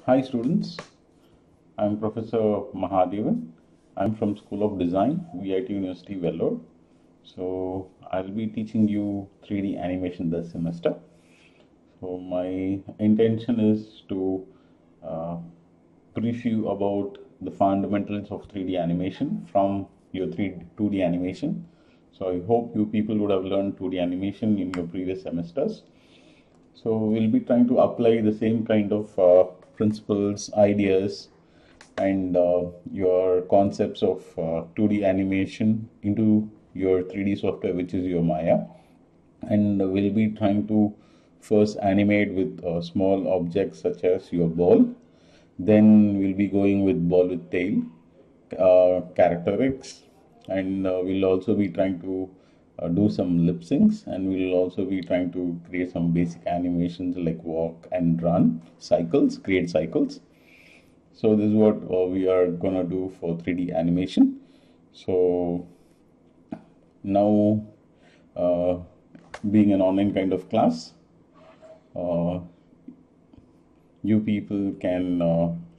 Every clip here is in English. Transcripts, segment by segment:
Hi students, I'm Professor Mahadevan. I'm from School of Design, VIT University, Vellore. So I'll be teaching you 3D animation this semester. So my intention is to uh, brief you about the fundamentals of 3D animation from your 2D animation. So I hope you people would have learned 2D animation in your previous semesters. So we'll be trying to apply the same kind of principles, ideas, and your concepts of 2D animation into your 3D software, which is your Maya. And we'll be trying to first animate with small objects such as your ball. Then we'll be going with ball with tail, characteristics, and we'll also be trying to do some lip syncs, and we'll also be trying to create some basic animations like walk and run, cycles, create cycles. So this is what we are gonna do for 3D animation. So now, being an online kind of class, you people can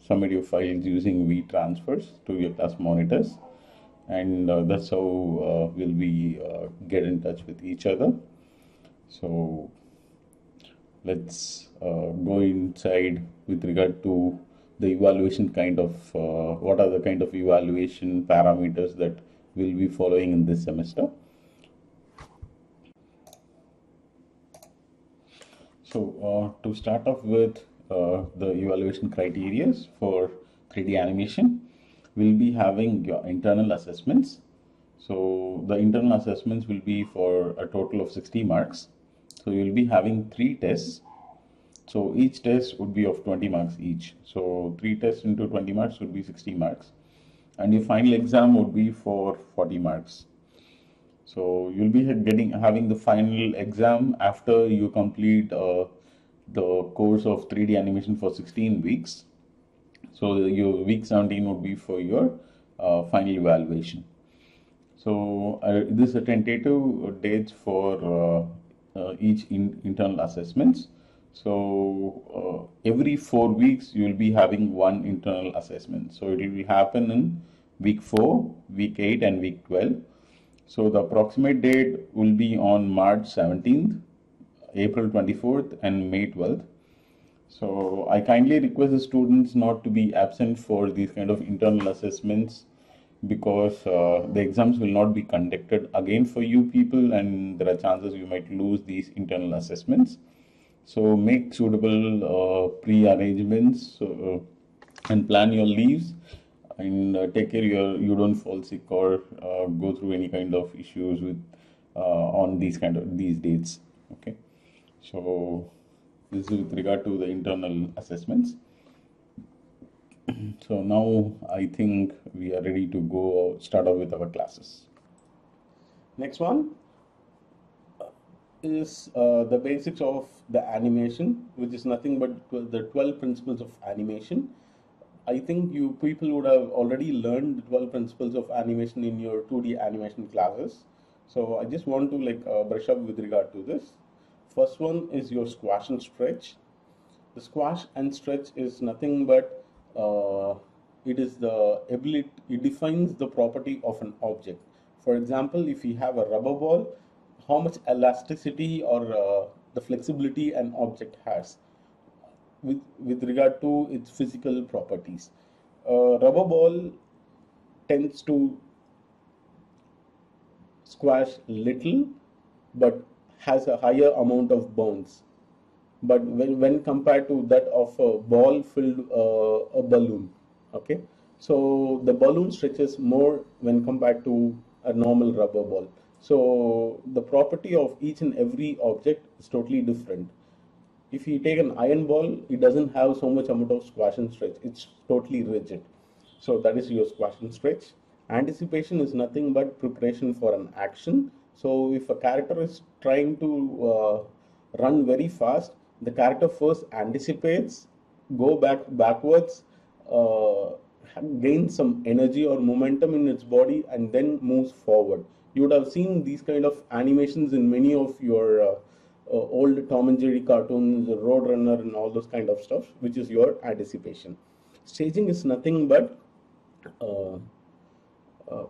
submit your files using V-transfers to your class monitors, and that's how we'll be get in touch with each other. So let's go inside with regard to the evaluation kind of what are the kind of evaluation parameters that we'll be following in this semester. So to start off with the evaluation criteria for 3D animation, we'll be having your internal assessments. So the internal assessments will be for a total of 60 marks. So you'll be having 3 tests. So each test would be of 20 marks each. So 3 tests into 20 marks would be 60 marks. And your final exam would be for 40 marks. So you'll be having the final exam after you complete the course of 3D animation for 16 weeks. So your week 17 would be for your final evaluation. So this is a tentative dates for each internal assessments. So every 4 weeks you will be having one internal assessment. So it will happen in week 4, week 8, and week 12. So the approximate date will be on March 17th, April 24th, and May 12th. So I kindly request the students not to be absent for these kind of internal assessments, because the exams will not be conducted again for you people, and there are chances you might lose these internal assessments. So make suitable pre-arrangements and plan your leaves, and take care you don't fall sick or go through any kind of issues with on these dates. Okay, so this is with regard to the internal assessments. So now I think we are ready to go start off with our classes. Next one is the basics of the animation, which is nothing but the 12 principles of animation. I think you people would have already learned the 12 principles of animation in your 2D animation classes. So I just want to brush up with regard to this. First one is your squash and stretch. The squash and stretch is nothing but it is the ability, it defines the property of an object. For example, if you have a rubber ball, how much elasticity or the flexibility an object has with regard to its physical properties. Rubber ball tends to squash little but has a higher amount of bounce. But when compared to that of a ball filled a balloon, okay, so the balloon stretches more when compared to a normal rubber ball. So the property of each and every object is totally different. If you take an iron ball, it doesn't have so much amount of squash and stretch. It's totally rigid. So that is your squash and stretch. Anticipation is nothing but preparation for an action. So if a character is trying to run very fast, the character first anticipates, go backwards, gains some energy or momentum in its body, and then moves forward. You would have seen these kind of animations in many of your old Tom and Jerry cartoons, Roadrunner, and all those kind of stuff, which is your anticipation. Staging is nothing but uh,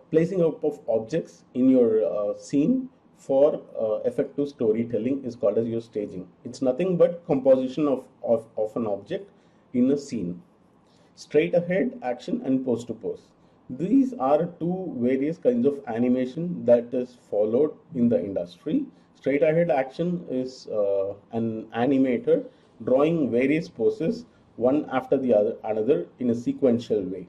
placing up of objects in your scene for effective storytelling is called as your staging. It's nothing but composition of an object in a scene. Straight ahead action and pose to pose. These are two various kinds of animation that is followed in the industry. Straight ahead action is an animator drawing various poses one after the other another in a sequential way.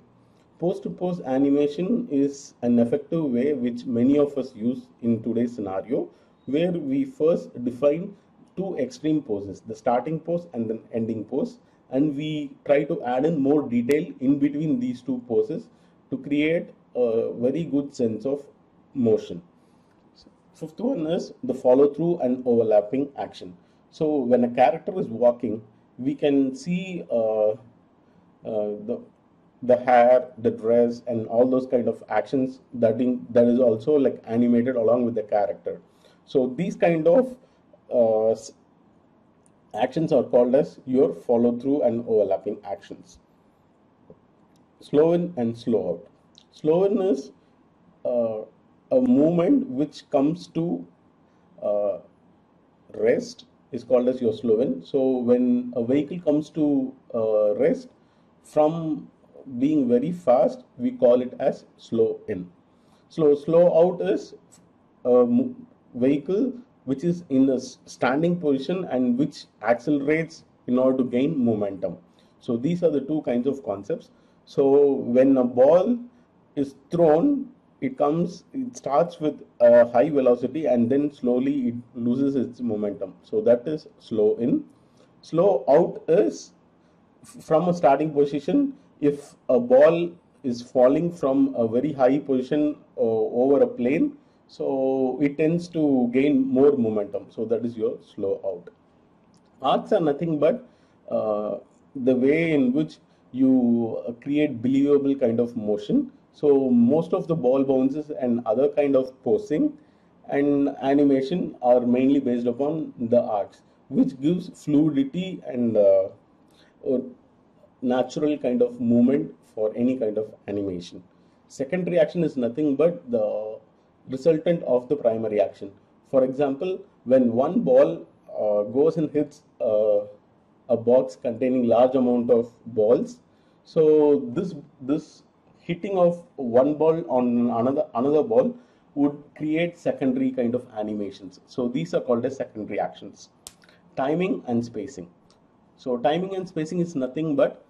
Post to post animation is an effective way which many of us use in today's scenario, where we first define two extreme poses, the starting pose and the ending pose, and we try to add in more detail in between these two poses to create a very good sense of motion. Fifth one is the follow through and overlapping action. So when a character is walking, we can see the hair, the dress, and all those kind of actions that is also like animated along with the character. So these kind of uh, actions are called as your follow through and overlapping actions. Slow in and slow out. Slow in is uh, a movement which comes to uh, rest is called as your slow in. So when a vehicle comes to rest from being very fast, we call it as slow in. Slow out is a vehicle which is in a standing position and which accelerates in order to gain momentum. So these are the two kinds of concepts. So when a ball is thrown, it starts with a high velocity and then slowly it loses its momentum. So that is slow in. Slow out is from a starting position. If a ball is falling from a very high position over a plane, so it tends to gain more momentum. So that is your slow out. Arcs are nothing but the way in which you create believable kind of motion. So most of the ball bounces and other kind of posing and animation are mainly based upon the arcs, which gives fluidity and or natural kind of movement for any kind of animation. Secondary action is nothing but the resultant of the primary action. For example, when one ball goes and hits a box containing large amount of balls, so this hitting of one ball on another ball would create secondary kind of animations. So these are called as secondary actions. Timing and spacing. So timing and spacing is nothing but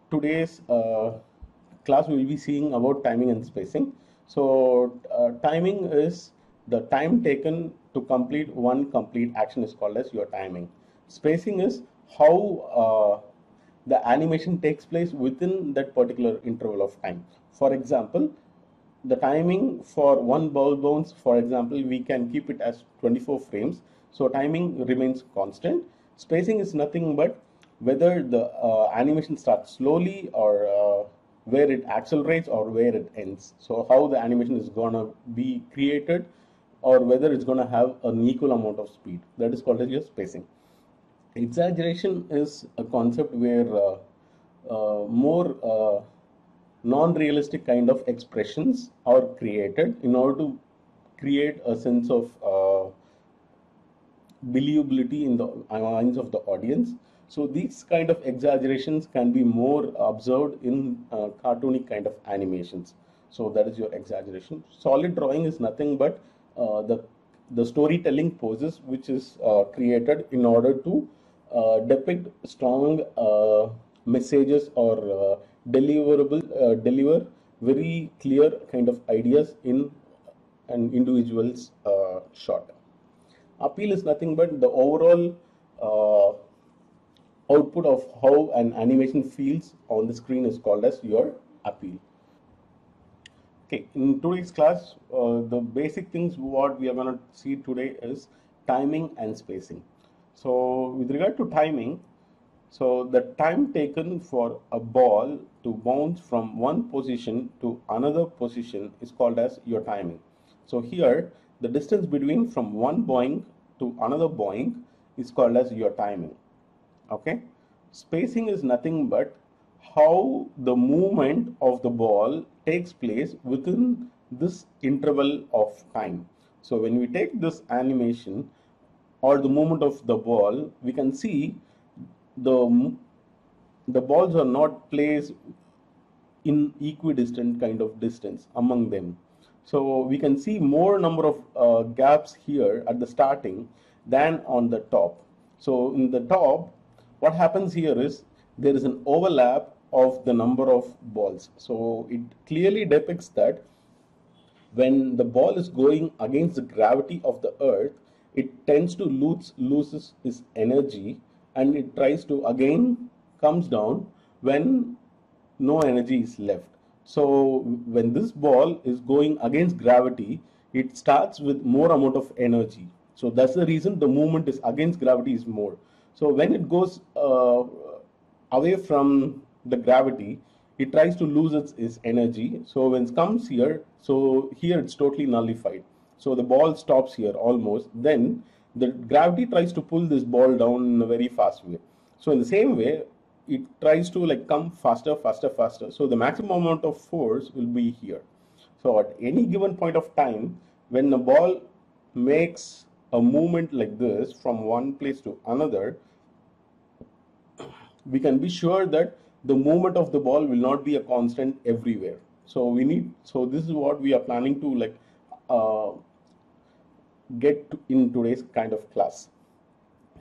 today's class we will be seeing about timing and spacing. So timing is the time taken to complete one complete action is called as your timing. Spacing is how the animation takes place within that particular interval of time. For example, the timing for one ball bounce, for example, we can keep it as 24 frames. So timing remains constant. Spacing is nothing but whether the animation starts slowly or where it accelerates or where it ends. So how the animation is gonna be created or whether it's gonna have an equal amount of speed. That is called as your spacing. Exaggeration is a concept where more non-realistic kind of expressions are created in order to create a sense of believability in the minds of the audience. So these kind of exaggerations can be more observed in cartoonic kind of animations. So that is your exaggeration. Solid drawing is nothing but the storytelling poses which is created in order to depict strong messages or deliver very clear kind of ideas in an individual's shot. Appeal is nothing but the overall output of how an animation feels on the screen is called as your appeal. Okay, in today's class, the basic things what we are going to see today is timing and spacing. So with regard to timing, so the time taken for a ball to bounce from one position to another position is called as your timing. So here, the distance between from one point to another point is called as your timing. Okay, spacing is nothing but how the movement of the ball takes place within this interval of time. So when we take this animation or the movement of the ball, we can see the the balls are not placed in equidistant kind of distance among them. So we can see more number of gaps here at the starting than on the top. So in the top, what happens here is there is an overlap of the number of balls. So it clearly depicts that when the ball is going against the gravity of the earth, it tends to loses its energy, and it tries to again comes down when no energy is left. So when this ball is going against gravity, it starts with more amount of energy. So that's the reason the movement is against gravity is more. So when it goes away from the gravity, it tries to lose its energy. So when it comes here, so here it's totally nullified. So the ball stops here almost. Then the gravity tries to pull this ball down in a very fast way. So in the same way, it tries to like come faster, faster, faster. So the maximum amount of force will be here. So at any given point of time, when the ball makes a movement like this from one place to another, we can be sure that the movement of the ball will not be a constant everywhere. So we need, so this is what we are planning to like get to in today's kind of class.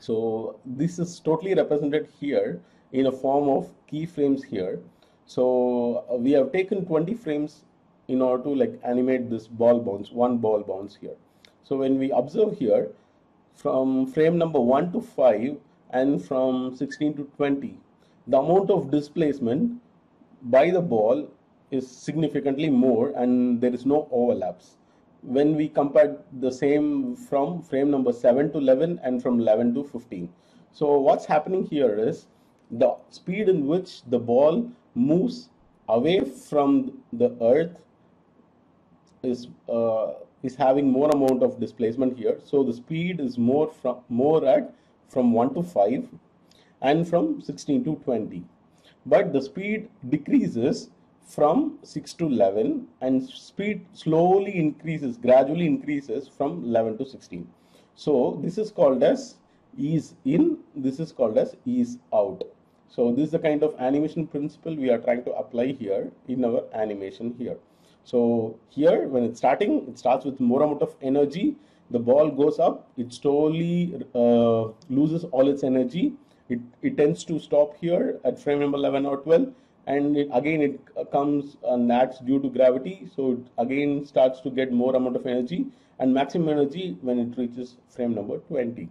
So this is totally represented here in a form of keyframes here. So we have taken 20 frames in order to like animate this ball bounce, one ball bounce here. So when we observe here, from frame number 1 to 5 and from 16 to 20, the amount of displacement by the ball is significantly more and there is no overlaps. When we compare the same from frame number 7 to 11 and from 11 to 15. So what's happening here is the speed in which the ball moves away from the earth is having more amount of displacement here. So the speed is more at from 1 to 5 and from 16 to 20. But the speed decreases from 6 to 11 and speed slowly increases, gradually increases from 11 to 16. So this is called as ease in, this is called as ease out. So this is the kind of animation principle we are trying to apply here in our animation here. So here when it's starting, it starts with more amount of energy, the ball goes up, it slowly loses all its energy. It tends to stop here at frame number 11 or 12, and it comes and acts due to gravity, so it again starts to get more amount of energy and maximum energy when it reaches frame number 20.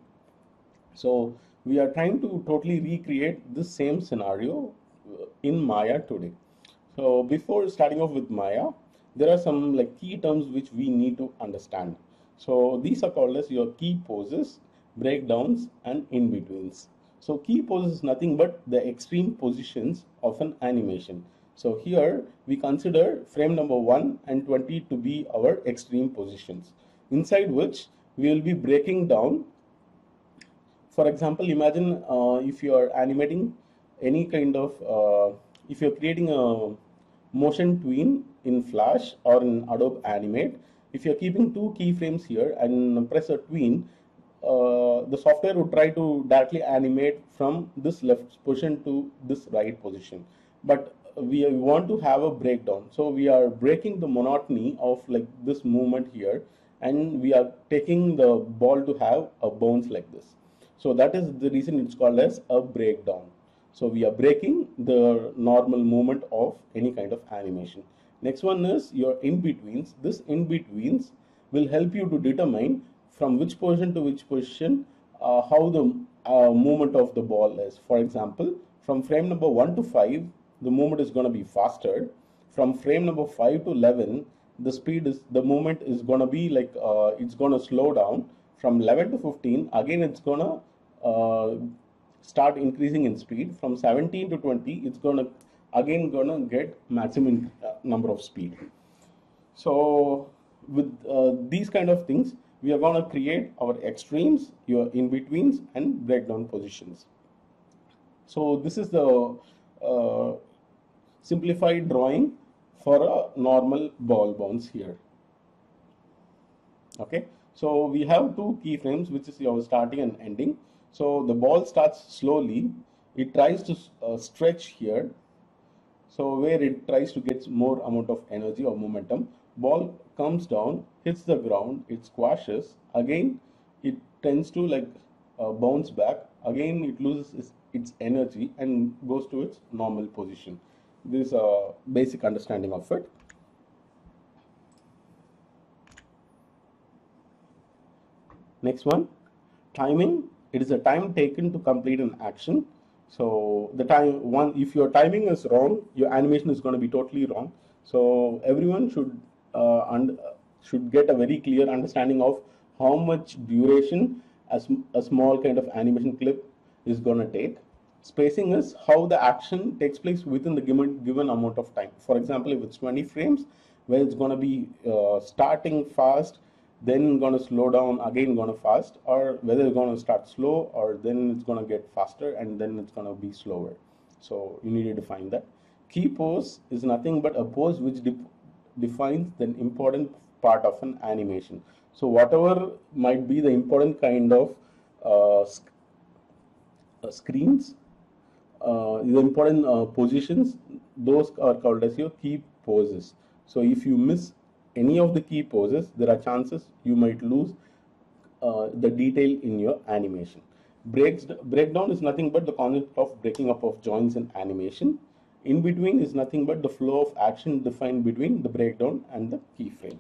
So we are trying to totally recreate this same scenario in Maya today. So before starting off with Maya, there are some like key terms which we need to understand. So these are called as your key poses, breakdowns, and in-betweens. So key pose is nothing but the extreme positions of an animation. So here we consider frame number 1 and 20 to be our extreme positions, inside which we will be breaking down. For example, imagine if you are animating any kind of, if you're creating a motion tween in Flash or in Adobe Animate, if you're keeping two keyframes here and press a tween, the software would try to directly animate from this left position to this right position. But we want to have a breakdown. So we are breaking the monotony of like this movement here, and we are taking the ball to have a bounce like this. So that is the reason it's called as a breakdown. So we are breaking the normal movement of any kind of animation. Next one is your in-betweens. This in-betweens will help you to determine from which position to which position how the movement of the ball is. For example, from frame number 1 to 5, the movement is going to be faster. From frame number 5 to 11, the movement is going to be like, it's going to slow down. From 11 to 15, again it's going to start increasing in speed. From 17 to 20, it's going to get maximum number of speed. So with these kind of things, we are going to create our extremes, your in-betweens, and breakdown positions. So this is the simplified drawing for a normal ball bounce here. Okay, so we have two keyframes, which is your starting and ending. So the ball starts slowly, it tries to stretch here, so where it tries to get more amount of energy or momentum. Ball comes down, hits the ground, it squashes, again it tends to like bounce back, again it loses its energy and goes to its normal position. This is a basic understanding of it. Next one, timing. It is a time taken to complete an action. So the time one, if your timing is wrong, your animation is going to be totally wrong. So everyone should get a very clear understanding of how much duration a small kind of animation clip is going to take. Spacing is how the action takes place within the given amount of time. For example, if it's 20 frames, where it's going to be starting fast, then going to slow down, again going to fast, or whether it's going to start slow, or then it's going to get faster and then it's going to be slower. So you need to define that. Key pose is nothing but a pose which defines the important part of an animation. So whatever might be the important kind of screens, the important positions, those are called as your key poses. So if you miss any of the key poses, there are chances you might lose the detail in your animation. Breakdown is nothing but the concept of breaking up of joints in animation. In between is nothing but the flow of action defined between the breakdown and the keyframe.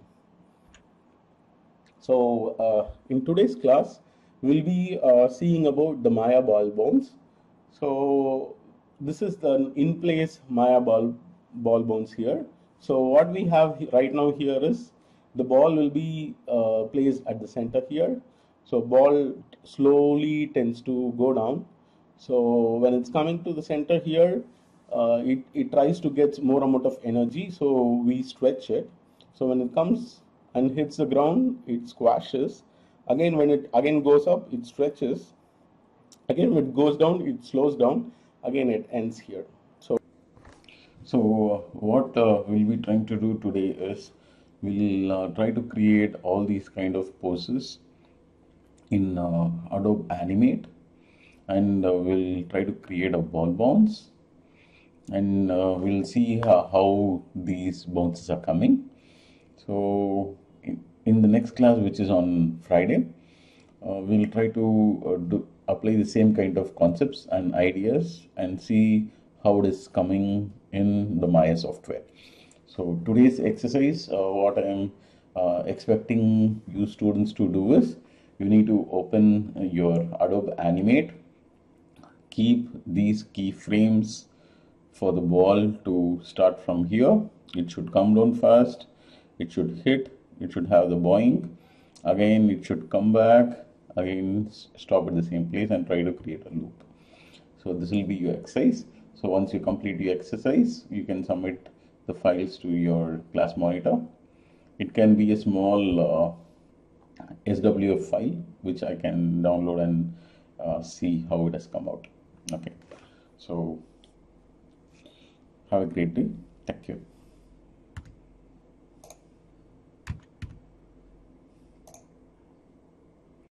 So in today's class, we'll be seeing about the Maya ball bounce. So this is the in-place Maya ball bounce here. So what we have right now here is the ball will be placed at the center here. So ball slowly tends to go down. So when it's coming to the center here, it tries to get more amount of energy. So we stretch it. So when it comes and hits the ground, it squashes. Again, when it again goes up, it stretches. Again, when it goes down, it slows down. Again, it ends here. So what we'll be trying to do today is we'll try to create all these kind of poses in Adobe Animate, and we'll try to create a ball bounce, and we'll see how these bounces are coming. So in the next class, which is on Friday, we'll try to apply the same kind of concepts and ideas and see how it is coming in the Maya software. So today's exercise, what I am expecting you students to do is, you need to open your Adobe Animate, keep these keyframes for the ball to start from here. It should come down fast, it should hit, it should have the boing, again it should come back, again stop at the same place and try to create a loop. So this will be your exercise. So once you complete your exercise, you can submit the files to your class monitor. It can be a small SWF file which I can download and see how it has come out. Okay, so have a great day. Thank you.